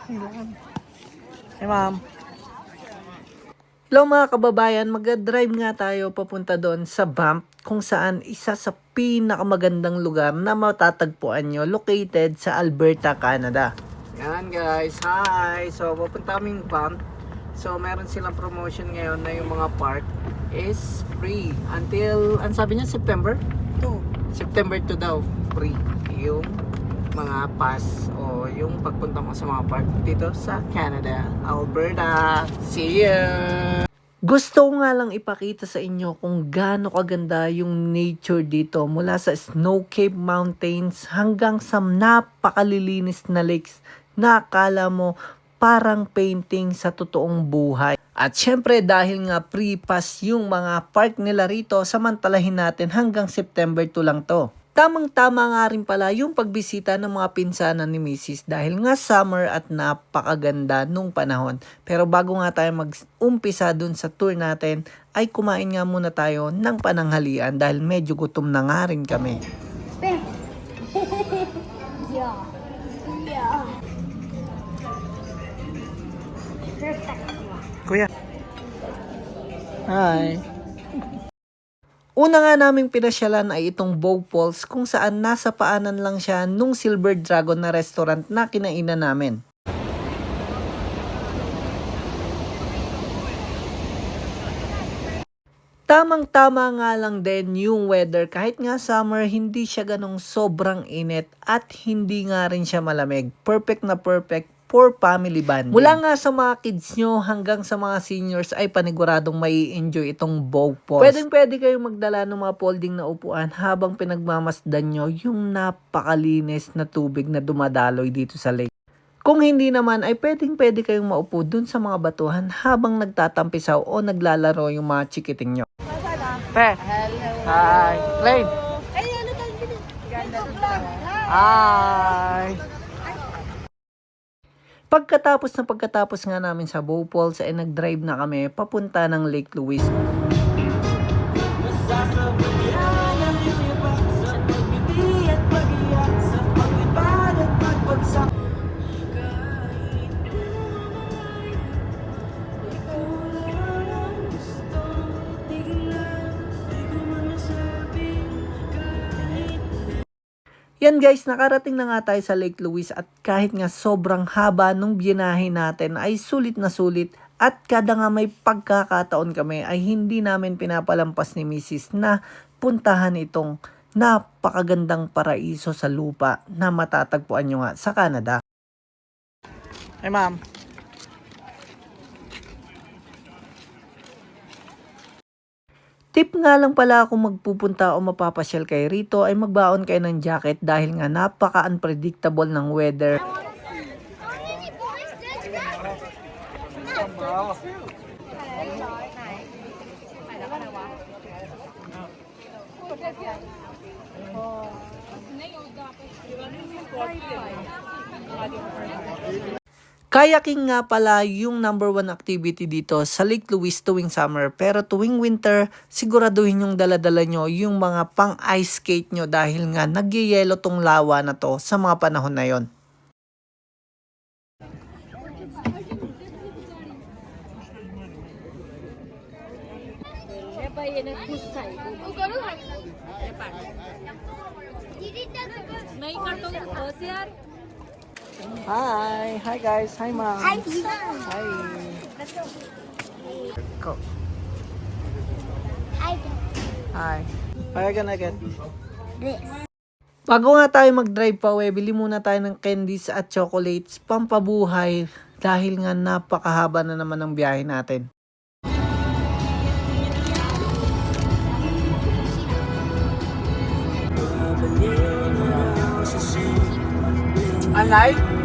Hey, ma'am. Hello mga kababayan, mag-drive nga tayo papunta doon sa Banff kung saan isa sa pinakamagandang lugar na matatagpuan nyo located sa Alberta, Canada. Yan guys, hi! So papunta kaming Banff. So meron silang promotion ngayon na yung mga park is free until, ang sabi niya, September 2. September 2 daw, free yung mga pass o yung pagpunta mo sa mga park dito sa Canada, Alberta. See ya! Gusto ko nga lang ipakita sa inyo kung gaano kaganda yung nature dito mula sa snow-capped mountains hanggang sa napakalilinis na lakes na akala mo parang painting sa totoong buhay. At syempre dahil nga free pass yung mga park nila rito, samantalahin natin hanggang September 2 lang to. Tamang-tama nga rin pala yung pagbisita ng mga pinsanan ni Mrs. dahil nga summer at napakaganda nung panahon. Pero bago nga tayo mag-umpisa dun sa tour natin, ay kumain nga muna tayo ng pananghalian dahil medyo gutom na nga rin kami. Yeah. Yeah. Perfect. Kuya. Hi. Una nga naming pinasyalan ay itong Bow Falls kung saan nasa paanan lang siya nung Silver Dragon na restaurant na kinainan namin. Tamang-tama nga lang din yung weather kahit nga summer hindi siya ganong sobrang init at hindi nga rin siya malamig. Perfect na perfect for family bonding. Mula nga sa mga kids nyo hanggang sa mga seniors ay paniguradong may enjoy itong Bow Falls. Pwede kayong magdala ng mga folding na upuan habang pinagmamasdan nyo yung napakalinis na tubig na dumadaloy dito sa lake. Kung hindi naman ay pwede kayong maupo dun sa mga batuhan habang nagtatampisaw o naglalaro yung mga chikiting nyo. Pe. Hello. Hi. Rain. Ay, ano tayo? Ganda. Hi. Pagkatapos nga namin sa Bow Falls ay nag-drive na kami papunta ng Lake Louise. Yan guys, nakarating na nga tayo sa Lake Louise at kahit nga sobrang haba nung binahe natin ay sulit na sulit at kada nga may pagkakataon kami ay hindi namin pinapalampas ni Mrs. na puntahan itong napakagandang paraiso sa lupa na matatagpuan nyo nga sa Canada. Hey ma'am. Tip nga lang pala kung magpupunta o mapapasyal kayo rito ay magbaon kayo ng jacket dahil nga napaka-unpredictable ng weather. Kayaking nga pala yung number 1 activity dito sa Lake Louise tuwing summer. Pero tuwing winter, siguraduhin yung dala-dala nyo yung mga pang ice skate nyo dahil nga nagyayelo tong lawa na to sa mga panahon na yon. Hi guys, hi ma'am. Hi. Hi. Let's go. Go. Hi. Hi. What are you gonna get? This. Bago nga tayo mag-drive pa uwi, bili muna tayo ng candies at chocolates pampabuhay dahil nga napakahaba na naman ng biyahe natin. Alay?